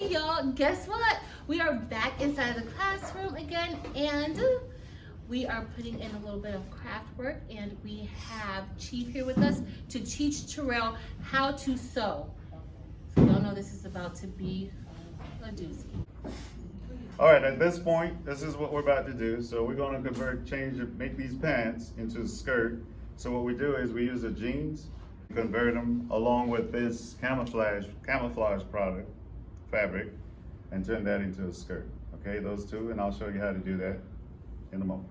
Hey y'all, guess what? We are back inside the classroom again, and we are putting in a little bit of craft work, and we have Chief here with us to teach Terrell how to sew. So y'all know this is about to be a doozy. All right, at this point, this is what we're about to do. So we're gonna make these pants into a skirt. So what we do is we use the jeans, convert them along with this camouflage product, fabric, and turn that into a skirt. Okay, those two, and I'll show you how to do that in a moment.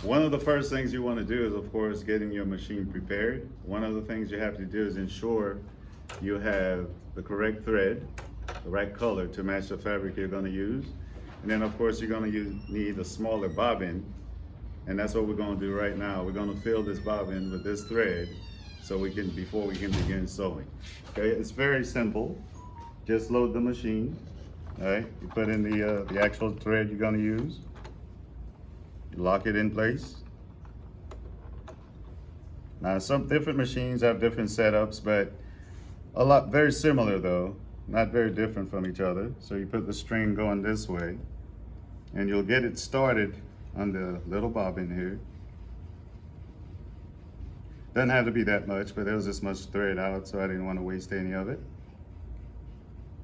One of the first things you wanna do is, of course, getting your machine prepared. One of the things you have to do is ensure you have the correct thread, the right color to match the fabric you're gonna use. And then of course you're gonna need a smaller bobbin, and that's what we're gonna do right now. We're gonna fill this bobbin with this thread so before we can begin sewing. Okay, it's very simple. Just load the machine. All right, you put in the actual thread you're gonna use. You lock it in place. Now some different machines have different setups, but very similar though. Not very different from each other. So you put the string going this way, and you'll get it started on the little bobbin here. Doesn't have to be that much, but there was this much thread out, so I didn't want to waste any of it.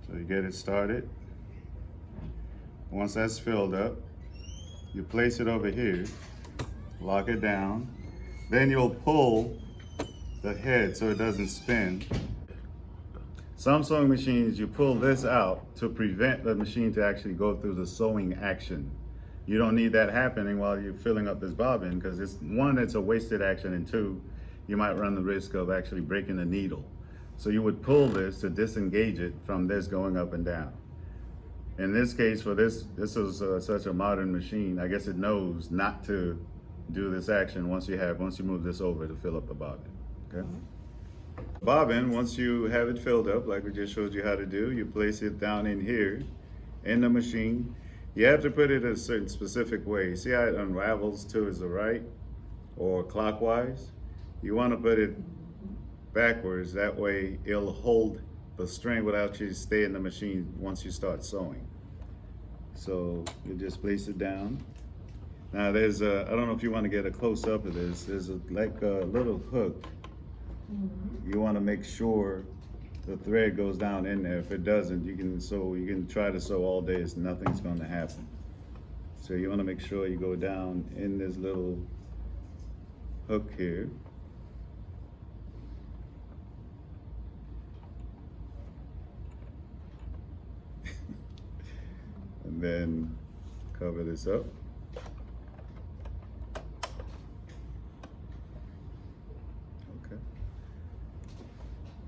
So you get it started. Once that's filled up, you place it over here, lock it down. Then you'll pull the head so it doesn't spin. Some sewing machines, you pull this out to prevent the machine to actually go through the sewing action. You don't need that happening while you're filling up this bobbin, because it's one, it's a wasted action, and two, you might run the risk of actually breaking the needle. So you would pull this to disengage it from this going up and down. In this case, for this is such a modern machine, I guess it knows not to do this action once you move this over to fill up the bobbin, okay? Bobbin, once you have it filled up, like we just showed you how to do, you place it down in here in the machine. You have to put it a certain specific way. See how it unravels to the right or clockwise? You want to put it backwards, that way it'll hold the string without you stay in the machine once you start sewing. So you just place it down. Now there's I don't know if you want to get a close up of this, there's like a little hook. You want to make sure the thread goes down in there. If it doesn't, you can try to sew all day, nothing's going to happen. So you want to make sure you go down in this little hook here. And then cover this up.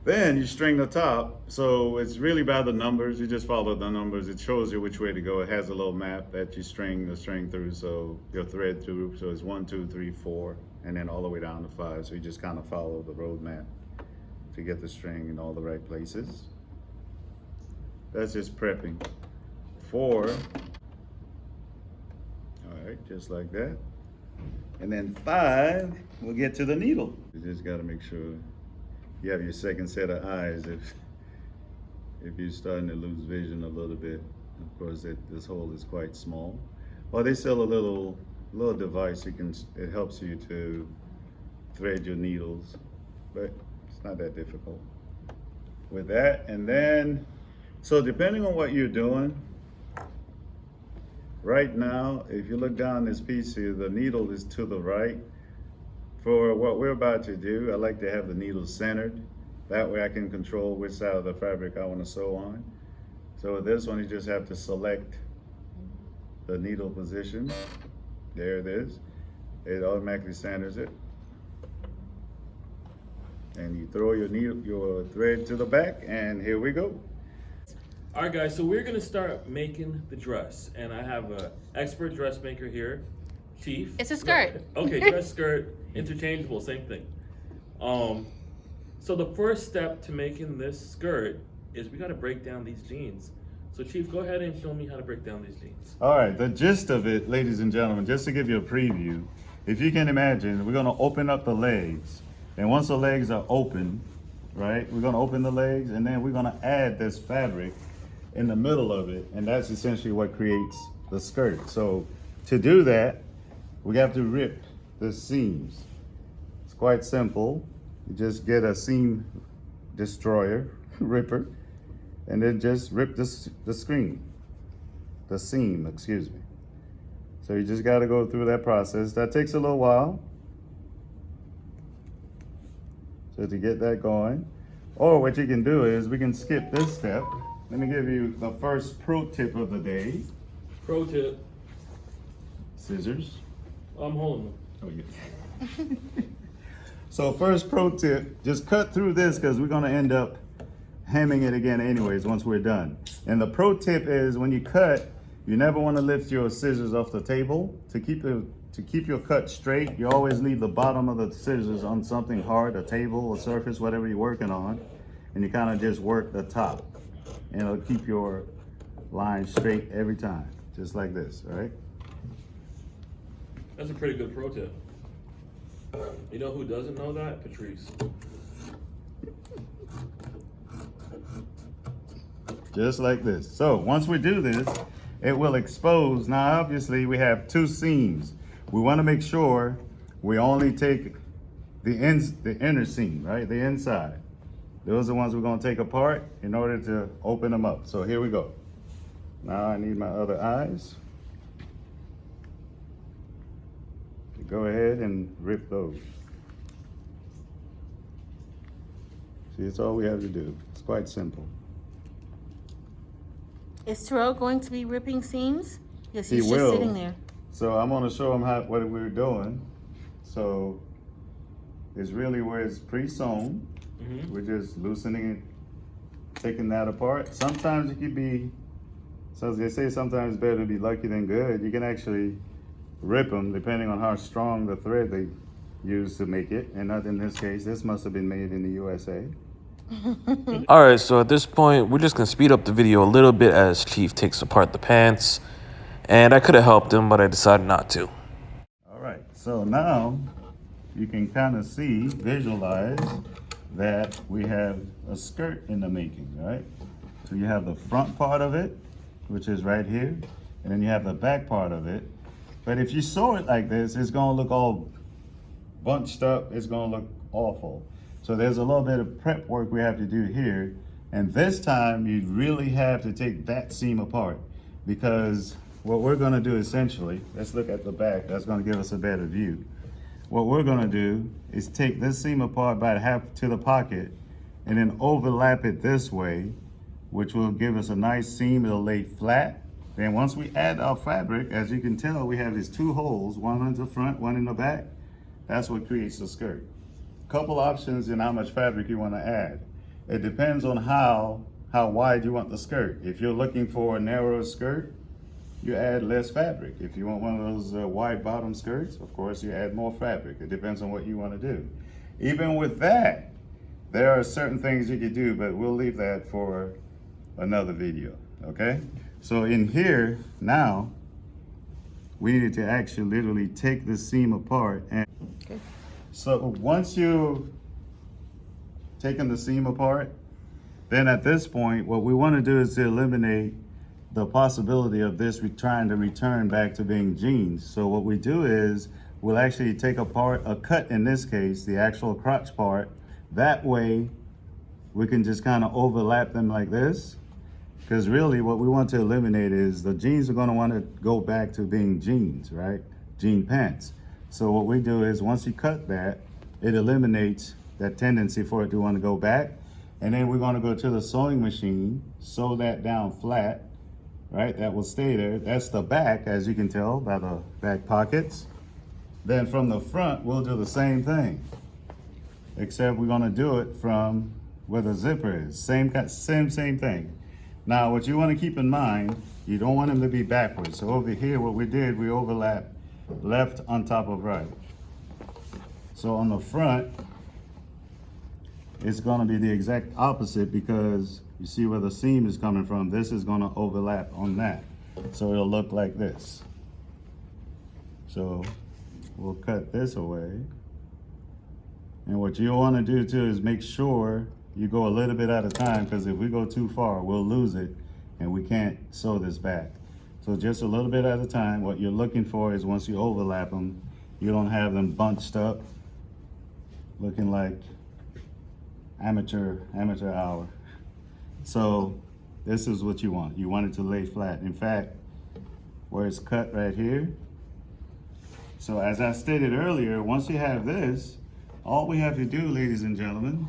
Then you string the top, so it's really by the numbers. You just follow the numbers. It shows you which way to go. It has a little map that you string the string through, so your thread through. So it's 1, 2, 3, 4, and then all the way down to 5. So you just kind of follow the road map to get the string in all the right places. That's just prepping. 4, all right, just like that. And then 5, we'll get to the needle. You just got to make sure you have your second set of eyes if you're starting to lose vision a little bit. Of course, this hole is quite small. Well, they sell a little device. It helps you to thread your needles, but it's not that difficult with that. And then, so depending on what you're doing, right now, if you look down this piece here, the needle is to the right. For what we're about to do, I like to have the needle centered. That way I can control which side of the fabric I want to sew on. So with this one, you just have to select the needle position. There it is. It automatically centers it. And you throw your thread to the back, and here we go. All right, guys, so we're gonna start making the dress. And I have an expert dressmaker here, Chief. It's a skirt. Okay, dress, skirt, interchangeable, same thing. So the first step to making this skirt is we gotta break down these jeans. So Chief, go ahead and show me how to break down these jeans. All right, the gist of it, ladies and gentlemen, just to give you a preview, if you can imagine, we're gonna open up the legs. And once the legs are open, right, we're gonna open the legs, and then we're gonna add this fabric in the middle of it, and that's essentially what creates the skirt. So to do that, we have to rip the seams. It's quite simple. You just get a seam destroyer, ripper, and then just rip the seam, excuse me. So you just got to go through that process. That takes a little while. So to get that going, or what you can do is we can skip this step. Let me give you the first pro tip of the day. Pro tip. Scissors. I'm holding them. Oh, yeah. So first pro tip, just cut through this because we're gonna end up hemming it again anyways once we're done. And the pro tip is when you cut, you never wanna lift your scissors off the table. To keep your cut straight, you always leave the bottom of the scissors on something hard, a table, a surface, whatever you're working on. And you kind of just work the top. And it'll keep your line straight every time, just like this, right? That's a pretty good pro tip. You know who doesn't know that? Patrice. Just like this. So once we do this, it will expose. Now obviously we have two seams. We want to make sure we only take the inner seam, right? The inside. Those are the ones we're going to take apart in order to open them up. So here we go. Now I need my other eyes. Go ahead and rip those. See, it's all we have to do. It's quite simple. Is Terrell going to be ripping seams? Yes, He he's will. just sitting there. So I'm going to show him what we're doing. So it's really where it's pre-sewn. We're just loosening it, taking that apart. Sometimes it could be, so as they say, sometimes it's better to be lucky than good. You can actually rip them depending on how strong the thread they use to make it. And not in this case, this must have been made in the USA. All right, so at this point, we're just gonna speed up the video a little bit as Chief takes apart the pants. And I could have helped him, but I decided not to. All right, so now you can kind of see, visualize that we have a skirt in the making, right? So you have the front part of it, which is right here, and then you have the back part of it. But if you sew it like this, it's gonna look all bunched up, it's gonna look awful. So there's a little bit of prep work we have to do here. And this time you really have to take that seam apart, because what we're gonna do essentially, let's look at the back, that's gonna give us a better view. What we're gonna do is take this seam apart by half to the pocket and then overlap it this way, which will give us a nice seam. It'll lay flat. Then once we add our fabric, as you can tell, we have these two holes, one in the front, one in the back. That's what creates the skirt. Couple options in how much fabric you want to add. It depends on how wide you want the skirt. If you're looking for a narrower skirt, you add less fabric. If you want one of those wide bottom skirts, of course, you add more fabric. It depends on what you want to do. Even with that, there are certain things you could do, but we'll leave that for another video, okay? So in here, now, we needed to actually literally take the seam apart. And Okay. so once you've taken the seam apart, then at this point, what we want to do is to eliminate the possibility of this trying to return back to being jeans. So what we do is we'll actually take apart a cut, in this case, the actual crotch part. That way we can just kind of overlap them like this. Because really what we want to eliminate is the jeans are going to want to go back to being jeans, right? Jean pants. So what we do is once you cut that, it eliminates that tendency for it to want to go back. And then we're going to go to the sewing machine, sew that down flat, right? That will stay there. That's the back, as you can tell by the back pockets. Then from the front, we'll do the same thing, except we're going to do it from where the zipper is. Same thing. Now, what you want to keep in mind, you don't want them to be backwards. So over here, what we did, we overlapped left on top of right. So on the front, it's going to be the exact opposite, because you see where the seam is coming from. This is going to overlap on that. So it'll look like this. So we'll cut this away. And what you want to do too is make sure you go a little bit at a time, because if we go too far, we'll lose it and we can't sew this back. So just a little bit at a time. What you're looking for is once you overlap them, you don't have them bunched up, looking like amateur hour. So this is what you want. You want it to lay flat. In fact, where it's cut right here. So as I stated earlier, once you have this, all we have to do, ladies and gentlemen,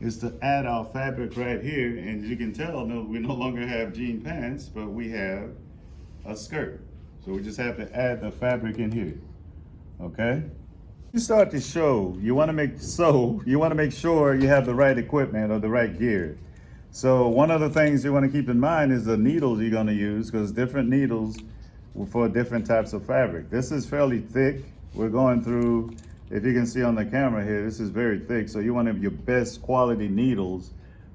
is to add our fabric right here. And as you can tell, no, we no longer have jean pants, but we have a skirt. So we just have to add the fabric in here, okay? You start to sew, you wanna make sure you have the right equipment or the right gear. So one of the things you wanna keep in mind is the needles you're gonna use, because different needles for different types of fabric. This is fairly thick. We're going through, if you can see on the camera here, this is very thick. So you want to have your best quality needles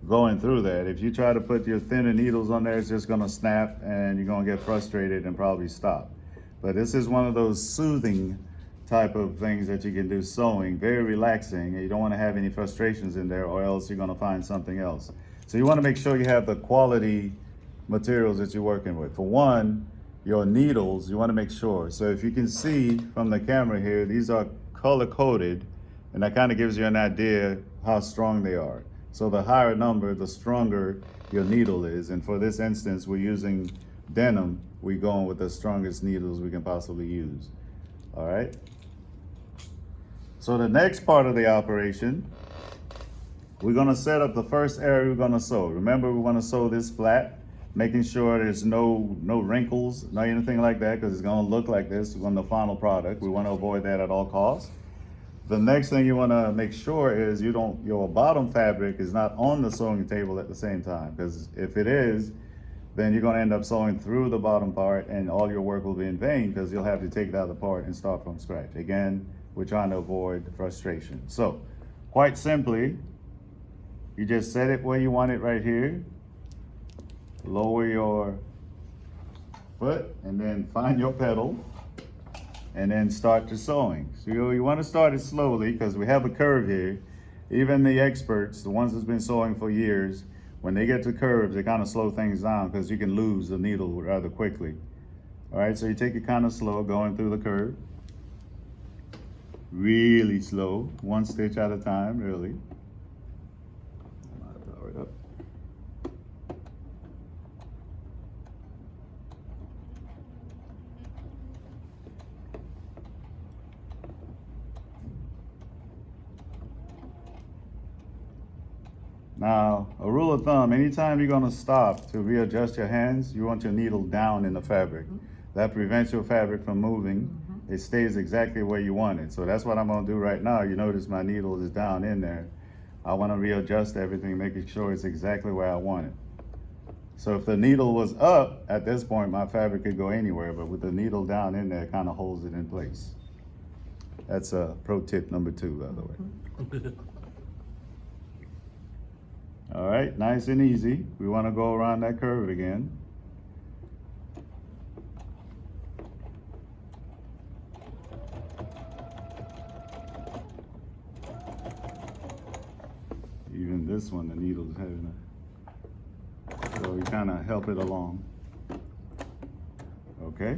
going through that. If you try to put your thinner needles on there, it's just gonna snap and you're gonna get frustrated and probably stop. But this is one of those soothing type of things that you can do sewing, very relaxing, and you don't want to have any frustrations in there or else you're gonna find something else. So you want to make sure you have the quality materials that you're working with. For one, your needles, you want to make sure. So if you can see from the camera here, these are color coded, and that kind of gives you an idea how strong they are. So the higher number, the stronger your needle is. And for this instance, we're using denim. We're going with the strongest needles we can possibly use. All right. So the next part of the operation, we're gonna set up the first area we're gonna sew. Remember, we wanna sew this flat, making sure there's no wrinkles, no anything like that, because it's gonna look like this on the final product. We wanna avoid that at all costs. The next thing you wanna make sure is your bottom fabric is not on the sewing table at the same time, because if it is, then you're gonna end up sewing through the bottom part and all your work will be in vain because you'll have to take that apart and start from scratch. Again, we're trying to avoid frustration. So, quite simply, you just set it where you want it right here. Lower your foot and then find your pedal and then start your sewing. So you want to start it slowly because we have a curve here. Even the experts, the ones that's been sewing for years, when they get to curves, they kind of slow things down because you can lose the needle rather quickly. All right, so you take it kind of slow going through the curve. Really slow, one stitch at a time, really. Power it up. Now, a rule of thumb, anytime you're gonna stop to readjust your hands, you want your needle down in the fabric. That prevents your fabric from moving. It stays exactly where you want it. So that's what I'm gonna do right now. You notice my needle is down in there. I wanna readjust everything, making sure it's exactly where I want it. So if the needle was up, at this point, my fabric could go anywhere, but with the needle down in there, it kind of holds it in place. That's pro tip number 2, by the way. All right, nice and easy. We want to go around that curve again. Even this one, the needle's having so we kind of help it along. Okay.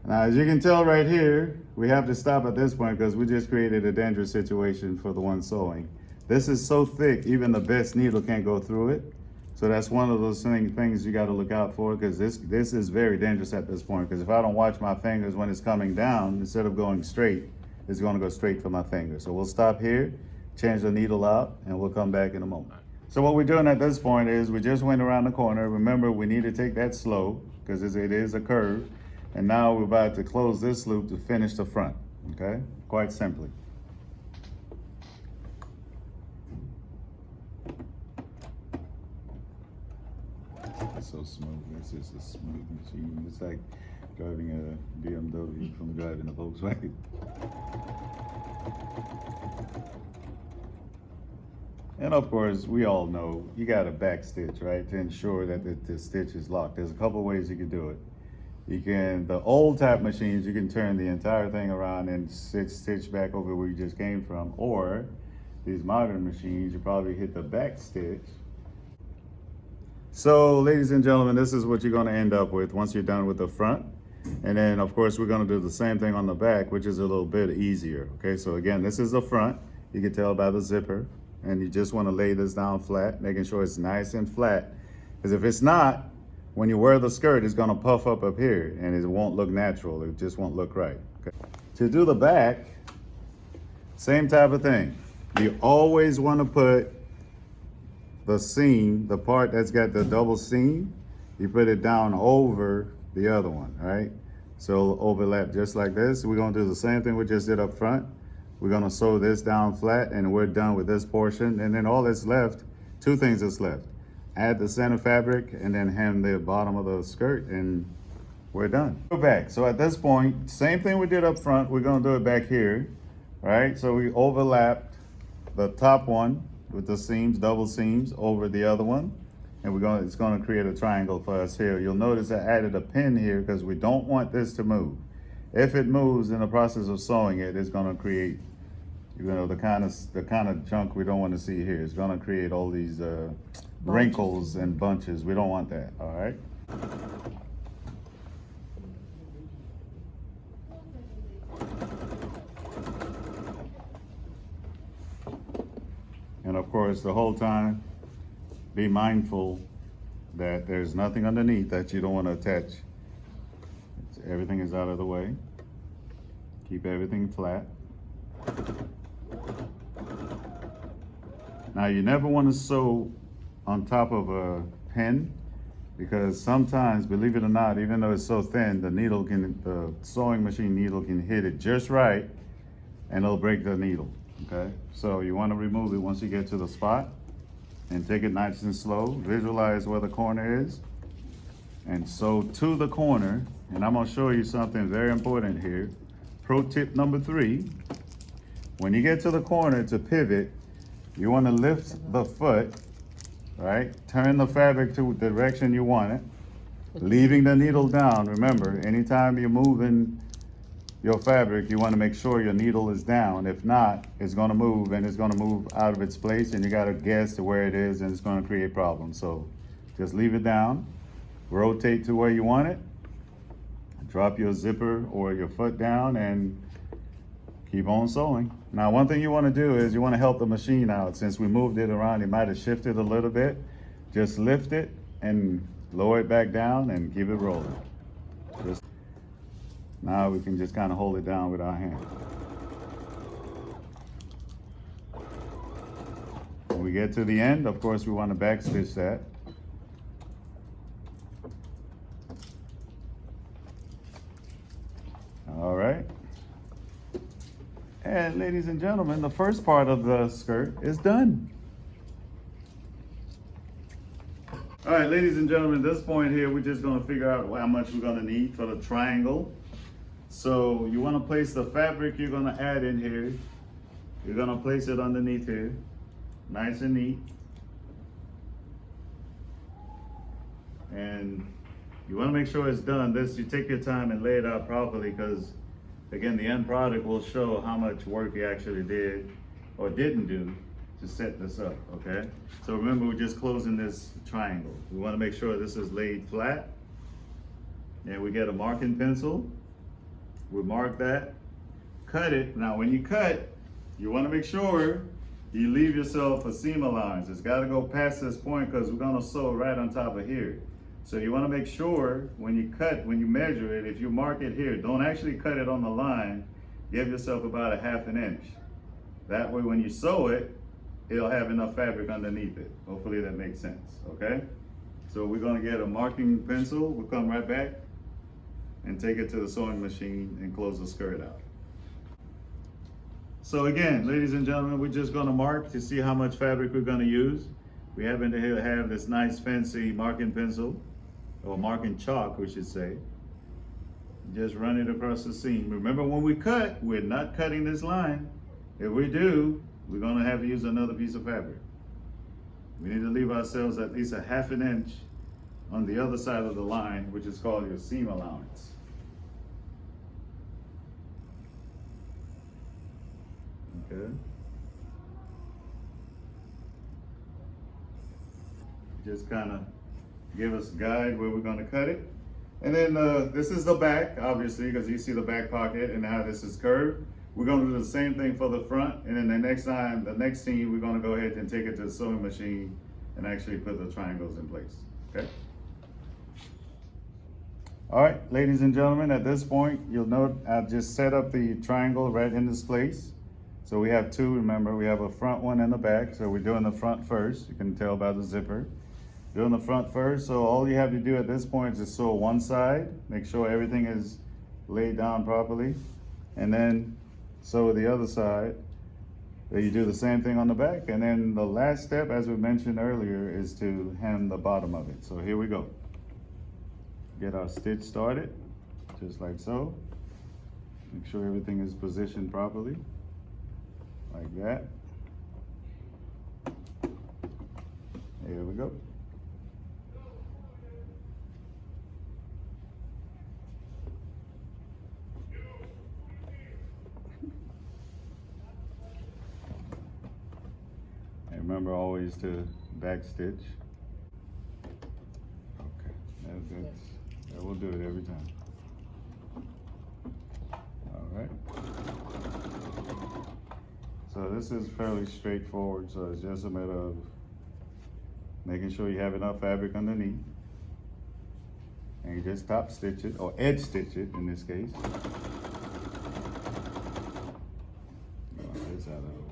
Now, as you can tell right here, we have to stop at this point because we just created a dangerous situation for the one sewing. This is so thick, even the best needle can't go through it. So that's one of those things you got to look out for, because this is very dangerous at this point. Because if I don't watch my fingers when it's coming down, instead of going straight, it's going to go straight for my finger. So we'll stop here, change the needle out, and we'll come back in a moment. So what we're doing at this point is we just went around the corner. Remember, we need to take that slow because it is a curve. And now we're about to close this loop to finish the front, okay? Quite simply. It's so smooth. It's just a smooth machine. It's like driving a BMW from driving a Volkswagen. And of course, we all know you got to back stitch, right, to ensure that the stitch is locked. There's a couple ways you can do it. You can, the old type machines, you can turn the entire thing around and stitch back over where you just came from. Or these modern machines, you probably hit the back stitch So, ladies and gentlemen, this is what you're going to end up with once you're done with the front. And then, of course, we're going to do the same thing on the back, which is a little bit easier. Okay, so again, this is the front. You can tell by the zipper. And you just want to lay this down flat, making sure it's nice and flat. Because if it's not, when you wear the skirt, it's going to puff up here, and it won't look natural. It just won't look right. Okay. To do the back, same type of thing. You always want to put the seam, the part that's got the double seam, you put it down over the other one, right? So it'll overlap just like this. We're gonna do the same thing we just did up front. We're gonna sew this down flat and we're done with this portion. And then all that's left, two things that's left. Add the center fabric and then hem the bottom of the skirt and we're done. Go back. So at this point, same thing we did up front, we're gonna do it back here, right? So we overlapped the top one with the seams, double seams over the other one. And it's gonna create a triangle for us here. You'll notice I added a pin here because we don't want this to move. If it moves in the process of sewing it, it's gonna create, the kind of junk we don't want to see here. It's gonna create all these wrinkles and bunches. We don't want that, all right? And of course, the whole time, be mindful that there's nothing underneath that you don't want to attach. Everything is out of the way. Keep everything flat. Now, you never want to sew on top of a pin because sometimes, believe it or not, even though it's so thin, the sewing machine needle can hit it just right and it'll break the needle. Okay, so you want to remove it once you get to the spot and take it nice and slow. Visualize where the corner is and sew to the corner. And I'm going to show you something very important here. Pro tip number 3, when you get to the corner to pivot, you want to lift the foot, right? Turn the fabric to the direction you want it, leaving the needle down. Remember, anytime you're moving your fabric, you want to make sure your needle is down. If not, it's going to move and it's going to move out of its place and you got to guess to where it is and it's going to create problems. So just leave it down, rotate to where you want it, drop your zipper or your foot down and keep on sewing. Now, one thing you want to do is you want to help the machine out. Since we moved it around, it might have shifted a little bit. Just lift it and lower it back down and keep it rolling. Now we can just kind of hold it down with our hand. When we get to the end, of course, we want to backstitch that. All right. And ladies and gentlemen, the first part of the skirt is done. All right, ladies and gentlemen, at this point here, we're just going to figure out how much we're going to need for the triangle. So you want to place the fabric you're going to add in here. You're going to place it underneath here, nice and neat. And you want to make sure it's done. You take your time and lay it out properly because, again, the end product will show how much work you actually did or didn't do to set this up, okay? So remember, we're just closing this triangle. We want to make sure this is laid flat. And we get a marking pencil. We mark that, cut it. Now when you cut, you want to make sure you leave yourself a seam allowance. It's got to go past this point because we're going to sew right on top of here. So you want to make sure when you cut, when you measure it, if you mark it here, don't actually cut it on the line. Give yourself about a 1/2 inch. That way when you sew it, it'll have enough fabric underneath it. Hopefully that makes sense, okay? So we're going to get a marking pencil. We'll come right back and take it to the sewing machine and close the skirt out. So again, ladies and gentlemen, we're just gonna mark to see how much fabric we're gonna use. We happen to have this nice fancy marking pencil, or marking chalk, we should say. Just run it across the seam. Remember, when we cut, we're not cutting this line. If we do, we're gonna have to use another piece of fabric. We need to leave ourselves at least a 1/2 inch on the other side of the line, which is called your seam allowance. Okay. Just kind of give us a guide where we're gonna cut it. And then this is the back, obviously, because you see the back pocket and how this is curved. We're gonna do the same thing for the front, and then the next scene, we're gonna go ahead and take it to the sewing machine and actually put the triangles in place, okay? All right, ladies and gentlemen, at this point, you'll note I've just set up the triangle right in this place. So we have two, remember, we have a front one and a back, so we're doing the front first. You can tell by the zipper. Doing the front first, so all you have to do at this point is just sew one side, make sure everything is laid down properly, and then sew the other side. Then you do the same thing on the back, and then the last step, as we mentioned earlier, is to hem the bottom of it. So here we go. Get our stitch started, just like so. Make sure everything is positioned properly, like that. Here we go. Remember always to back stitch. Okay, that will do it every time. All right. So this is fairly straightforward. So it's just a matter of making sure you have enough fabric underneath. And you just top stitch it, or edge stitch it in this case. Get this out of the way.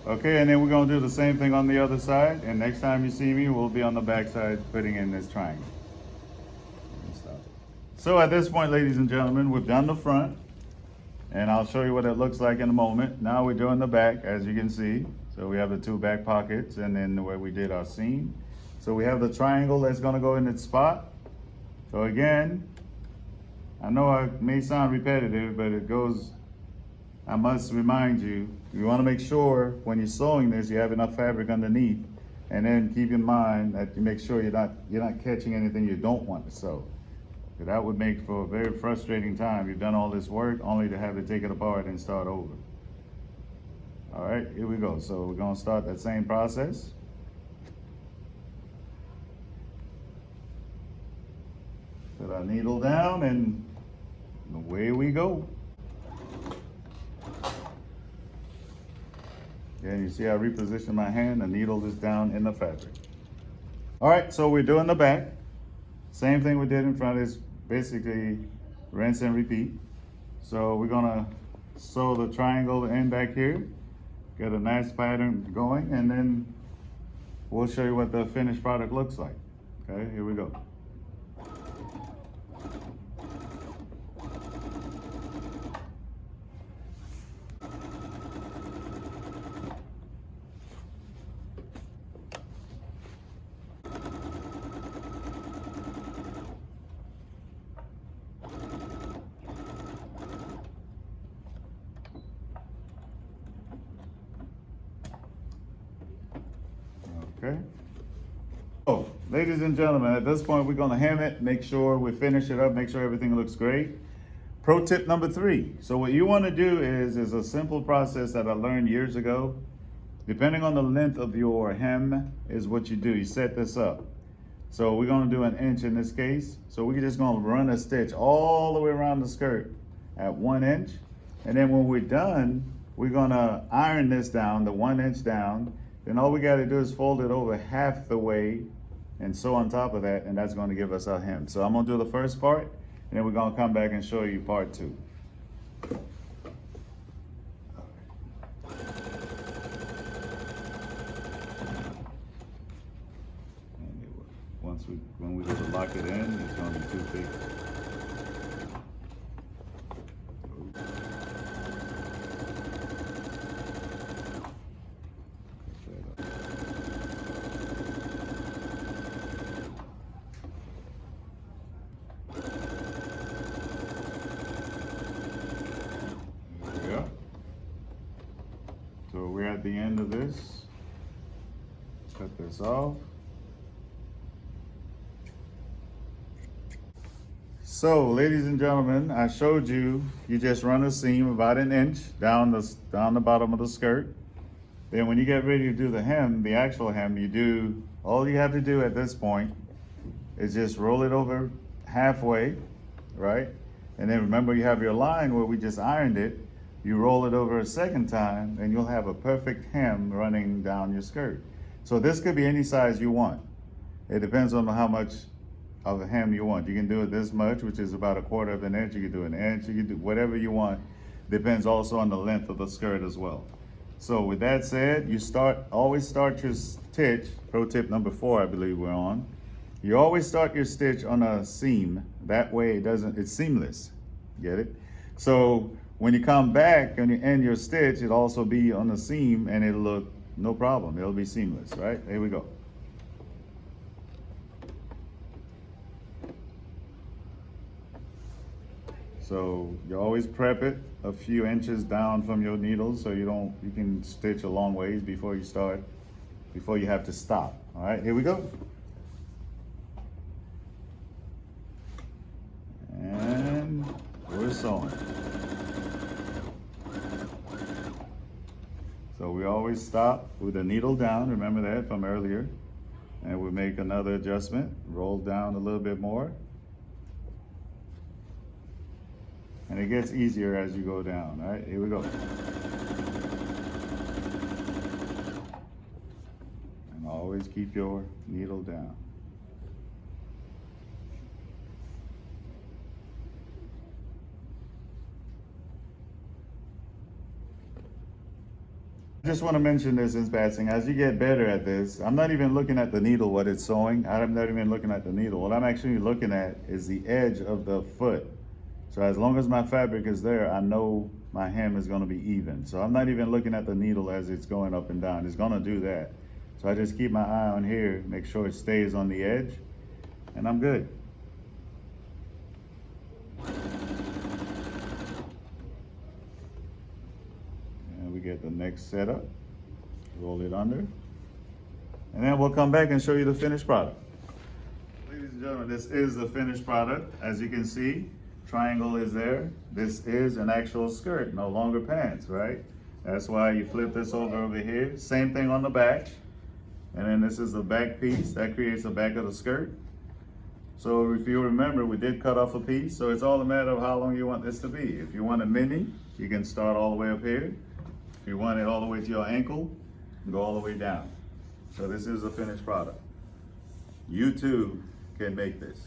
Okay, and then we're gonna do the same thing on the other side, and next time you see me, we'll be on the back side putting in this triangle. So at this point, ladies and gentlemen, we've done the front, and I'll show you what it looks like in a moment. Now we're doing the back, as you can see. So we have the two back pockets, and then where we did our seam. So we have the triangle that's gonna go in its spot. So again, I know I may sound repetitive, but it goes, I must remind you, you want to make sure when you're sewing this, you have enough fabric underneath, and then keep in mind that you make sure you're not catching anything you don't want to sew. That would make for a very frustrating time. You've done all this work only to have to take it apart and start over. All right, here we go. So we're going to start that same process. Put our needle down, and away we go. And you see I reposition my hand, the needle is down in the fabric. All right, so we're doing the back. Same thing we did in front is basically rinse and repeat. So we're gonna sew the triangle in back here, get a nice pattern going, and then we'll show you what the finished product looks like. Okay, here we go. Okay. So, ladies and gentlemen, at this point, we're gonna hem it, make sure we finish it up, make sure everything looks great. Pro tip number 3. So what you wanna do is a simple process that I learned years ago. Depending on the length of your hem is what you do. You set this up. So we're gonna do 1 inch in this case. So we're just gonna run a stitch all the way around the skirt at 1 inch. And then when we're done, we're gonna iron this down, the 1 inch down. Then all we gotta do is fold it over half the way and sew on top of that, and that's gonna give us our hem. So I'm gonna do the first part, and then we're gonna come back and show you part 2. When we go to lock it in, it's gonna be too thick. at the end of this. Cut this off. So, ladies and gentlemen, I showed you, you just run a seam about an inch down the bottom of the skirt. Then when you get ready to do the hem, the actual hem, all you have to do at this point is just roll it over halfway, right? And then remember you have your line where we just ironed it. You roll it over a second time and you'll have a perfect hem running down your skirt. So this could be any size you want. It depends on how much of a hem you want. You can do it this much, which is about 1/4 of an inch. You can do an inch, you can do whatever you want. Depends also on the length of the skirt as well. So with that said, always start your stitch, pro tip number 4, I believe we're on. You always start your stitch on a seam. That way it's seamless. Get it? So when you come back and you end your stitch, it'll also be on the seam and it'll look no problem. It'll be seamless, right? Here we go. So you always prep it a few inches down from your needle so you can stitch a long ways before you have to stop. All right, here we go. And we're sewing. So we always stop with the needle down, remember that from earlier. And we make another adjustment, roll down a little bit more. And it gets easier as you go down. All right, here we go. And always keep your needle down. I just want to mention this in passing. As you get better at this, I'm not even looking at the needle, what it's sewing. I'm not even looking at the needle. What I'm actually looking at is the edge of the foot. So as long as my fabric is there, I know my hem is going to be even. So I'm not even looking at the needle as it's going up and down. It's going to do that. So I just keep my eye on here, make sure it stays on the edge, and I'm good. And we get the next setup. Roll it under. And then we'll come back and show you the finished product. Ladies and gentlemen, this is the finished product. As you can see, triangle is there. This is an actual skirt, no longer pants, right? That's why you flip this over here. Same thing on the back. And then this is the back piece. That creates the back of the skirt. So if you remember, we did cut off a piece. So it's all a matter of how long you want this to be. If you want a mini, you can start all the way up here. If you want it all the way to your ankle, go all the way down. So this is the finished product. You too can make this.